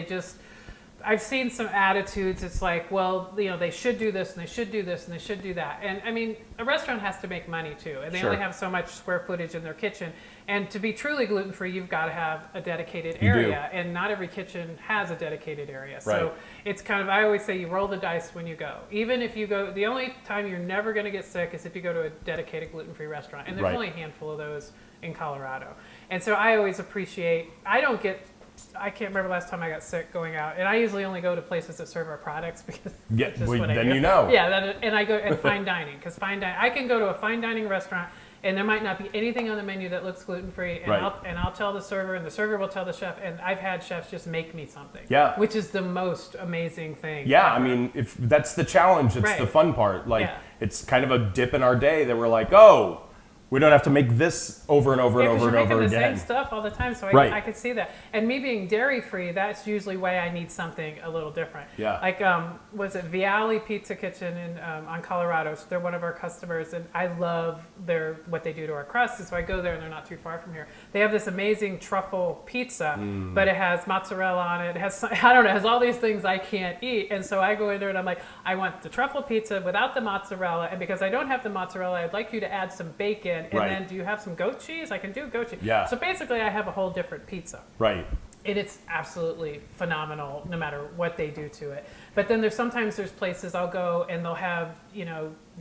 S2: I've seen some attitudes. It's like, well, they should do this and they should do this and they should do that. And I mean, a restaurant has to make money too, and they
S3: Sure.
S2: only have so much square footage in their kitchen. And to be truly gluten-free, you've got to have a dedicated area, and not every kitchen has a dedicated area. So
S3: Right.
S2: it's kind of, I always say, you roll the dice when you go. Even if you go, the only time you're never going to get sick is if you go to a dedicated gluten-free restaurant, and there's
S3: Right.
S2: only a handful of those in Colorado. And so I always appreciate, I can't remember last time I got sick going out, and I usually only go to places that serve our products because
S3: Yeah,
S2: that's just
S3: well,
S2: what I
S3: then
S2: do.
S3: you know.
S2: Yeah, and I go and fine dining, because I can go to a fine dining restaurant and there might not be anything on the menu that looks gluten free, and
S3: Right.
S2: I'll tell the server, and the server will tell the chef, and I've had chefs just make me something.
S3: Yeah.
S2: Which is the most amazing thing.
S3: Yeah,
S2: ever.
S3: I mean, if that's the challenge, it's
S2: Right.
S3: the fun part. Like,
S2: Yeah.
S3: it's kind of a dip in our day that we're like, oh, we don't have to make this over and over
S2: Yeah,
S3: and
S2: 'cause
S3: over and
S2: you're
S3: over
S2: making the
S3: again.
S2: same stuff all the time, so
S3: Right.
S2: I could see that. And me being dairy free, that's usually why I need something a little different.
S3: Yeah.
S2: Like, was it Viali Pizza Kitchen in on Colorado? So they're one of our customers, and I love what they do to our crust. And so I go there, and they're not too far from here. They have this amazing truffle pizza, but it has mozzarella on it. It has it has all these things I can't eat, and so I go in there and I'm like, I want the truffle pizza without the mozzarella, and because I don't have the mozzarella, I'd like you to add some bacon, and
S3: Right.
S2: then do you have some goat cheese? I can do goat cheese.
S3: Yeah.
S2: So basically, I have a whole different pizza.
S3: Right.
S2: And it's absolutely phenomenal, no matter what they do to it. But then there's places I'll go and they'll have,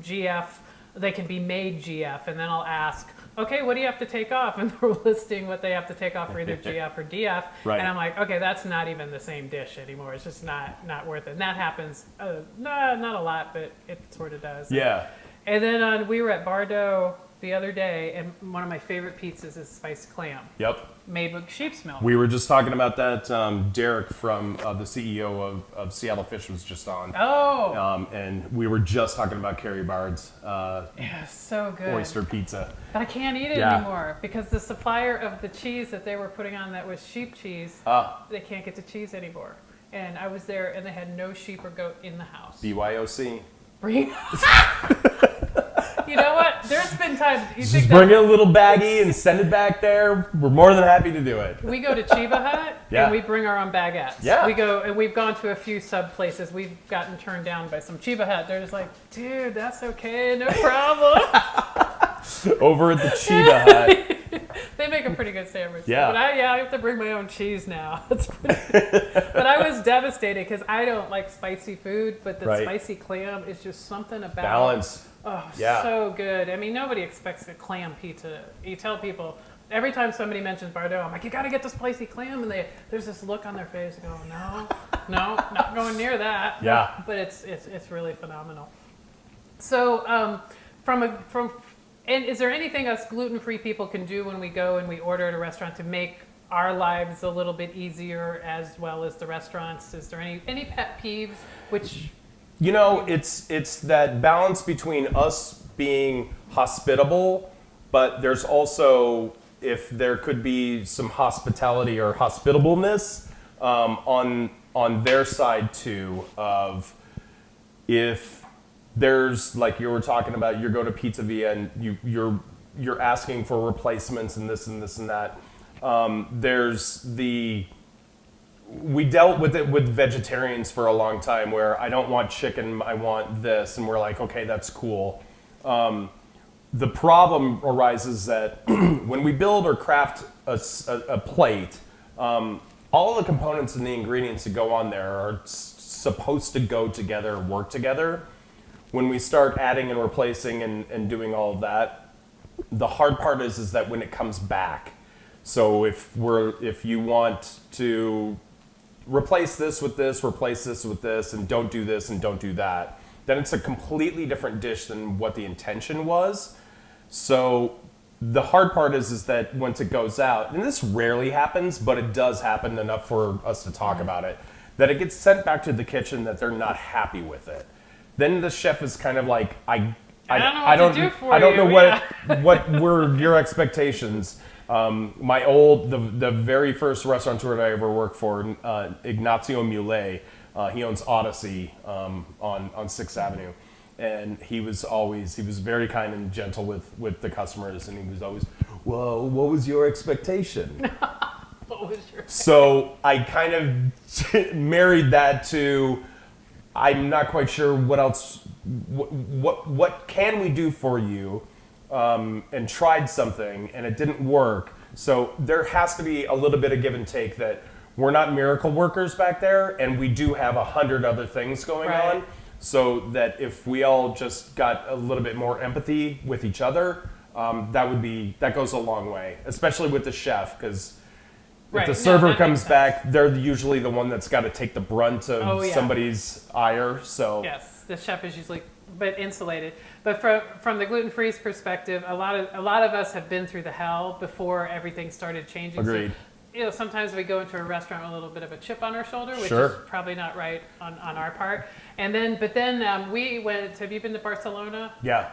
S2: GF. They can be made GF, and then I'll ask, okay, what do you have to take off? And they're listing what they have to take off for either GF or DF.
S3: Right.
S2: And I'm like, okay, that's not even the same dish anymore. It's just not worth it. And that happens, not a lot, but it sort of does.
S3: Yeah.
S2: And then we were at Bardo the other day, and one of my favorite pizzas is spiced clam,
S3: Yep.
S2: made with sheep's milk.
S3: We were just talking about that. Derek from the CEO of Seattle Fish was just on.
S2: Oh,
S3: And we were just talking about Carrie Bard's
S2: yeah, so good.
S3: oyster pizza.
S2: But I can't eat it
S3: Yeah.
S2: anymore because the supplier of the cheese that they were putting on that was sheep cheese, they can't get the cheese anymore. And I was there, and they had no sheep or goat in the house.
S3: BYOC.
S2: Bring- You know what? There's been times
S3: Just bring a little baggie and send it back there. We're more than happy to do it.
S2: we go to Chiba Hut
S3: Yeah.
S2: and we bring our own baguettes.
S3: Yeah.
S2: We go, and we've gone to a few sub places. We've gotten turned down by some Chiba Hut. They're just like, dude, that's okay, no problem.
S3: Over at the Chiba Hut.
S2: They make a pretty good sandwich.
S3: Yeah.
S2: But I have to bring my own cheese now. But I was devastated because I don't like spicy food, but the
S3: Right.
S2: spicy clam is just something about
S3: Balance.
S2: Oh,
S3: Yeah.
S2: so good. I mean, nobody expects a clam pizza. You tell people, every time somebody mentions Bardo, I'm like, you got to get the spicy clam. And there's this look on their face going, no, not going near that.
S3: Yeah.
S2: But it's really phenomenal. So and is there anything us gluten-free people can do when we go and we order at a restaurant to make our lives a little bit easier as well as the restaurants? Is there any pet peeves which...
S3: It's that balance between us being hospitable, but there's also, if there could be some hospitality or hospitableness on their side too, of if there's, like you were talking about, you go to Pizza Via and you're asking for replacements and this and this and that. We dealt with it with vegetarians for a long time where I don't want chicken, I want this, and we're like, okay, that's cool. The problem arises that when we build or craft a plate, all of the components and the ingredients that go on there are supposed to go together, work together. When we start adding and replacing and doing all of that, The hard part is that when it comes back. So if you want to replace this with this, replace this with this, and don't do this and don't do that, then it's a completely different dish than what the intention was. So the hard part is that once it goes out, and this rarely happens, but it does happen enough for us to talk about it, that it gets sent back to the kitchen that they're not happy with it. Then the chef is kind of like, I don't know what were your expectations. The very first restaurateur that I ever worked for, Ignacio Muley, he owns Odyssey on 6th Avenue. And he was very kind and gentle with the customers, and he was always, well, what was your expectation?
S2: What was your
S3: So I kind of married that to, I'm not quite sure what else, what can we do for you, and tried something and it didn't work. So there has to be a little bit of give and take, that we're not miracle workers back there, and we do have 100 other things going on. So that if we all just got a little bit more empathy with each other, that goes a long way, especially with the chef, because if the server comes back, they're usually the one that's got to take the brunt of somebody's ire. So
S2: yes, the chef is usually insulated. But from the gluten-free's perspective, a lot of us have been through the hell before everything started changing.
S3: Agreed.
S2: So, sometimes we go into a restaurant with a little bit of a chip on our shoulder, which
S3: Sure.
S2: is probably not right on our part. But then we went. Have you been to Barcelona?
S3: Yeah.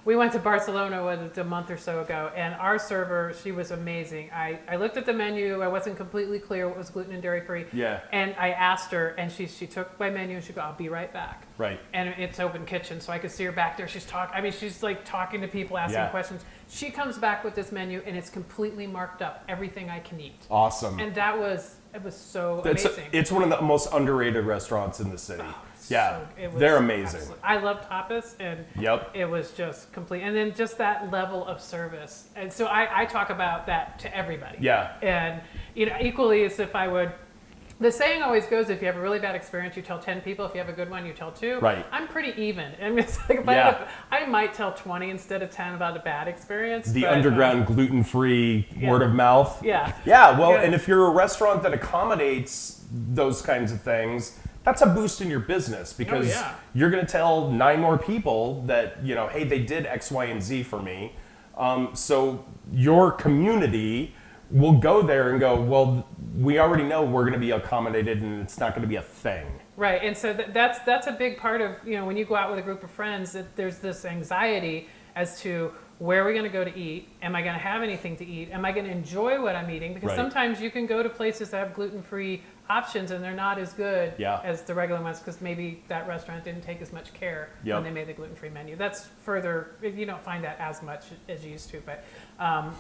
S2: We went to Barcelona a month or so ago, and our server, she was amazing. I looked at the menu. I wasn't completely clear what was gluten and dairy free.
S3: Yeah.
S2: And I asked her, and she took my menu, and she go, I'll be right back.
S3: Right.
S2: And it's open kitchen, so I could see her back there. She's like talking to people, asking questions. She comes back with this menu, and it's completely marked up, everything I can eat.
S3: Awesome.
S2: And it was so amazing.
S3: It's one of the most underrated restaurants in the city. Yeah, they're amazing.
S2: I love tapas, and it was just complete. And then just that level of service. And so I talk about that to everybody.
S3: Yeah.
S2: And equally as if I would. The saying always goes, if you have a really bad experience, you tell 10 people. If you have a good one, you tell 2.
S3: Right.
S2: I'm pretty even. I mean, it's like I might tell 20 instead of 10 about a bad experience.
S3: The underground gluten-free word of mouth.
S2: Yeah.
S3: Yeah, well, and if you're a restaurant that accommodates those kinds of things, that's a boost in your business, because you're going to tell 9 more people that, hey, they did X, Y, and Z for me. So your community will go there and go, well, we already know we're going to be accommodated, and it's not going to be a thing.
S2: Right, and so that's a big part of, when you go out with a group of friends, that there's this anxiety as to where are we going to go to eat? Am I going to have anything to eat? Am I going to enjoy what I'm eating? Because sometimes you can go to places that have gluten-free options, and they're not as good as the regular ones, because maybe that restaurant didn't take as much care when they made the gluten-free menu. That's further, you don't find that as much as you used to. But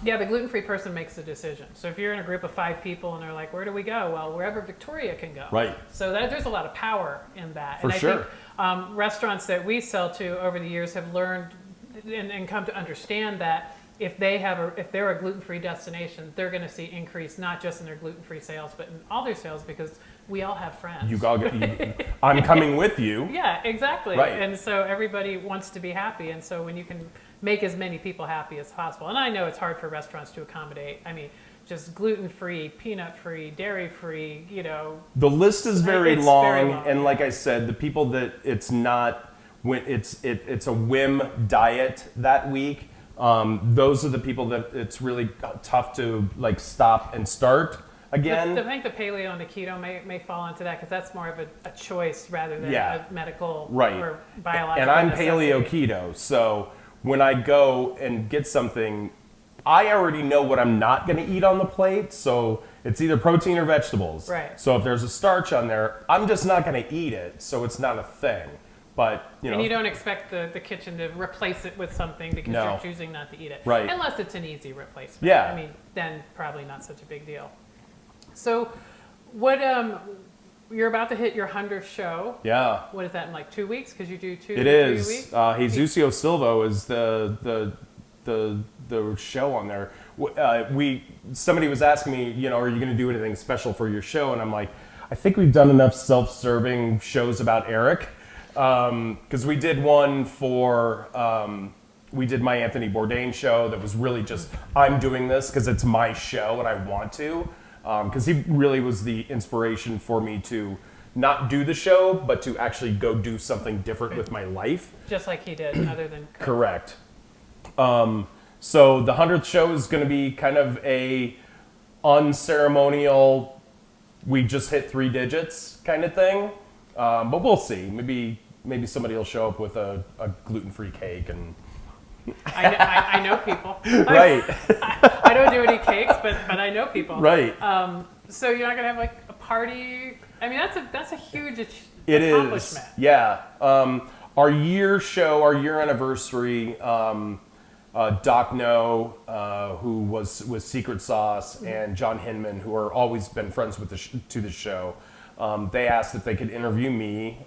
S2: the gluten-free person makes the decision. So if you're in a group of 5 people and they're like, where do we go? Well, wherever Victoria can go. Right. So there's a lot of power in that.
S3: For sure.
S2: I think restaurants that we sell to over the years have learned and come to understand that if they're a gluten-free destination, they're going to see increase not just in their gluten-free sales, but in all their sales, because we all have friends.
S3: I'm coming with you.
S2: Yeah, exactly.
S3: Right.
S2: And so everybody wants to be happy, and so when you can make as many people happy as possible, and I know it's hard for restaurants to accommodate. I mean, just gluten-free, peanut-free, dairy-free.
S3: The list is very long, and like I said, the people that it's not. When it's a whim diet that week, those are the people that it's really tough to stop and start again.
S2: I think the paleo and the keto may fall into that, because that's more of a choice rather than a medical or biological.
S3: And I'm paleo keto, so when I go and get something, I already know what I'm not going to eat on the plate, so it's either protein or vegetables.
S2: Right.
S3: So if there's a starch on there, I'm just not going to eat it, so it's not a thing. But,
S2: and you don't expect the kitchen to replace it with something because you're choosing not to eat it.
S3: Right.
S2: Unless it's an easy replacement.
S3: Yeah.
S2: I mean, then probably not such a big deal. So what you're about to hit your 100th show. Yeah. What is that, in 2 weeks? Because you do 2
S3: It is. 3 weeks? Jesusio Silvo is the show on there. Somebody was asking me, are you going to do anything special for your show? And I'm like, I think we've done enough self-serving shows about Eric. Because we did one for we did my Anthony Bourdain show that was really just, I'm doing this because it's my show and I want to. Because he really was the inspiration for me to not do the show, but to actually go do something different with my life.
S2: Just like he did, other than cook.
S3: Correct. So the 100th show is going to be kind of a unceremonial, we just hit 3 digits kind of thing. But we'll see. Maybe somebody will show up with a gluten-free cake and.
S2: I know people.
S3: Right.
S2: I don't do any cakes, but I know people.
S3: Right.
S2: So you're not gonna have like a party. I mean, that's a huge
S3: It
S2: accomplishment.
S3: is. Yeah. Our year anniversary. Doc No, who was with Secret Sauce, and John Hinman, who are always been friends with the show. They asked if they could interview me,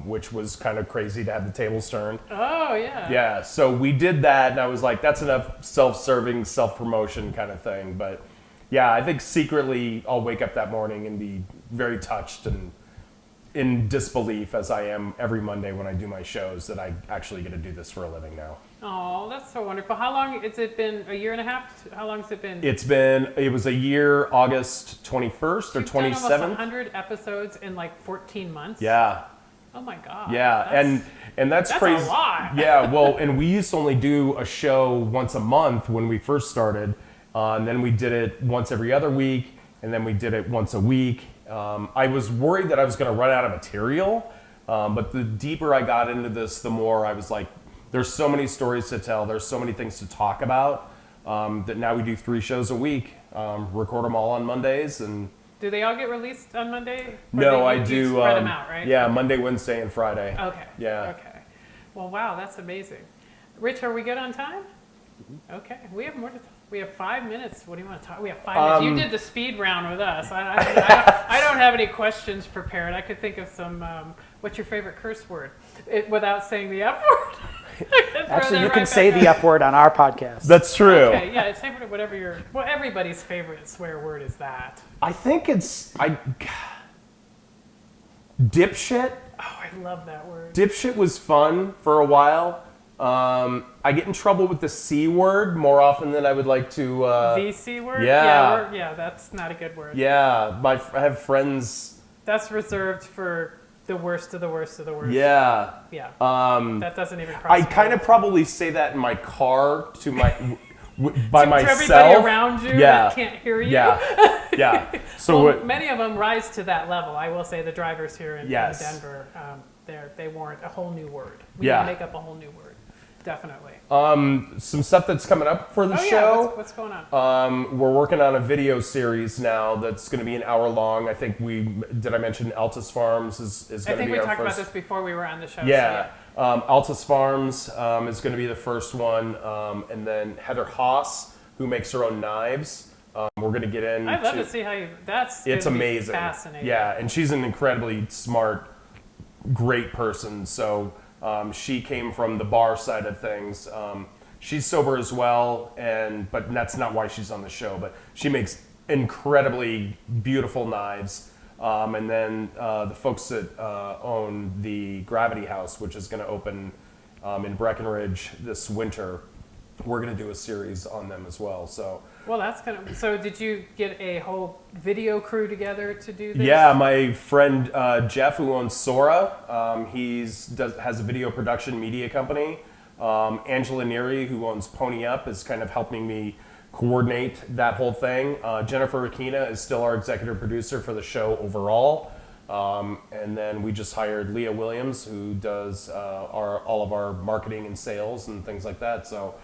S3: which was kind of crazy to have the tables turned.
S2: Oh, yeah.
S3: Yeah, so we did that, and I was like, that's enough self-serving, self-promotion kind of thing. But yeah, I think secretly I'll wake up that morning and be very touched and in disbelief, as I am every Monday when I do my shows, that I actually get to do this for a living now.
S2: Oh, that's so wonderful. How long has it been? A year and a half? How long has it been?
S3: It was a year, August 21st or 27th.
S2: You've done almost 100 episodes in like 14 months?
S3: Yeah.
S2: Oh my God.
S3: Yeah, and that's crazy.
S2: That's a lot.
S3: Yeah, well, and we used to only do a show once a month when we first started, and then we did it once every other week, and then we did it once a week. I was worried that I was going to run out of material, but the deeper I got into this, the more I was like, there's so many stories to tell, there's so many things to talk about, that now we do 3 shows a week, record them all on Mondays. And
S2: do they all get released on Monday? Or
S3: no, I
S2: you
S3: do.
S2: Spread them out, right?
S3: Yeah, okay. Monday, Wednesday, and Friday.
S2: Okay.
S3: Yeah.
S2: Okay. Well, wow, that's amazing. Rich, are we good on time? Okay. We have more to talk. We have 5 minutes. What do you want to talk? We have 5 minutes. You did the speed round with us. I don't have any questions prepared. I could think of some. What's your favorite curse word? Without saying the F word.
S4: Actually, you can say the F word on our podcast.
S3: That's true.
S2: Okay, yeah, say whatever everybody's favorite swear word is that.
S3: I think it's dipshit.
S2: Oh, I love that word.
S3: Dipshit was fun for a while. I get in trouble with the C word more often than I would like to.
S2: The C word?
S3: Yeah.
S2: Yeah, that's not a good word.
S3: Yeah, I have friends.
S2: That's reserved for the worst of the worst of the worst.
S3: Yeah.
S2: Yeah. That doesn't even cross.
S3: I kind of probably say that in my car to my by myself.
S2: To everybody around you that can't hear you.
S3: Yeah. Yeah. So
S2: many of them rise to that level. I will say the drivers here in Denver, they warrant a whole new word. We can make up a whole new word. Definitely.
S3: Some stuff that's coming up for the show.
S2: Yeah. What's going on?
S3: We're working on a video series now that's going to be an hour long. I think did I mention Altus Farms is going to be our first.
S2: I think we talked about this before we were on the show.
S3: Yeah. Altus Farms is going to be the first one. And then Heather Haas, who makes her own knives. We're going to get in.
S2: I'd love to see how it's
S3: amazing.
S2: Fascinating.
S3: Yeah, and she's an incredibly smart, great person. So she came from the bar side of things. She's sober as well, but that's not why she's on the show. But she makes incredibly beautiful knives. And then the folks that own the Gravity House, which is going to open in Breckenridge this winter, we're going to do a series on them as well. So.
S2: Well, that's kind of. So, did you get a whole video crew together to do this?
S3: Yeah, my friend Jeff, who owns Sora, has a video production media company. Angela Neary, who owns Pony Up, is kind of helping me coordinate that whole thing. Jennifer Aquina is still our executive producer for the show overall. And then we just hired Leah Williams, who does all of our marketing and sales and things like that. So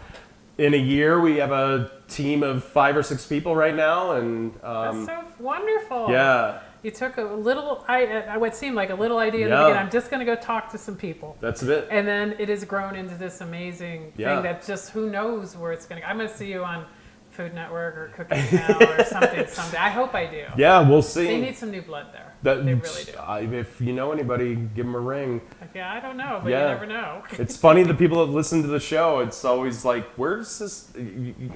S3: in a year, we have a team of 5 or 6 people right now. And
S2: that's so wonderful.
S3: Yeah.
S2: You took a little, I would seem like a little idea in the beginning. I'm just going to go talk to some people.
S3: That's it.
S2: And then it has grown into this amazing thing that just, who knows where it's going to go. I'm going to see you on Food Network or Cooking Channel or something someday. I hope I do.
S3: Yeah, we'll see.
S2: They need some new blood there. They really do.
S3: If you know anybody, give them a ring.
S2: Yeah, I don't know, but you never know.
S3: It's funny, the people that listen to the show, it's always like, where's this?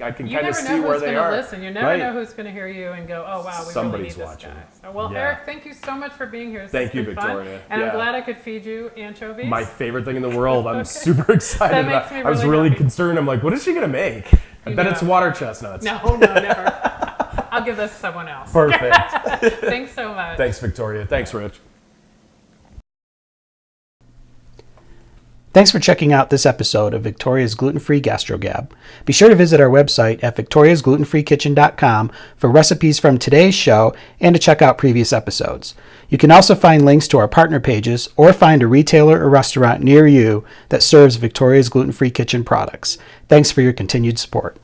S3: I can kind of see where they are.
S2: Listen. You never know who's going to hear you and go, oh, wow, we
S3: Somebody's
S2: really need
S3: watching.
S2: this guy. So, well, Eric, thank you so much for being here.
S3: Thank you, Victoria.
S2: Fun. And I'm glad I could feed you anchovies.
S3: My favorite thing in the world. I'm super excited
S2: that
S3: about
S2: makes me
S3: I was really
S2: happy.
S3: concerned. I'm like, what is she going to make? I bet it's water chestnuts.
S2: No, never. I'll give this to someone else.
S3: Perfect.
S2: Thanks so much.
S3: Thanks, Victoria. Thanks, Rich.
S1: Thanks for checking out this episode of Victoria's Gluten-Free GastroGab. Be sure to visit our website at victoriasglutenfreekitchen.com for recipes from today's show and to check out previous episodes. You can also find links to our partner pages or find a retailer or restaurant near you that serves Victoria's Gluten-Free Kitchen products. Thanks for your continued support.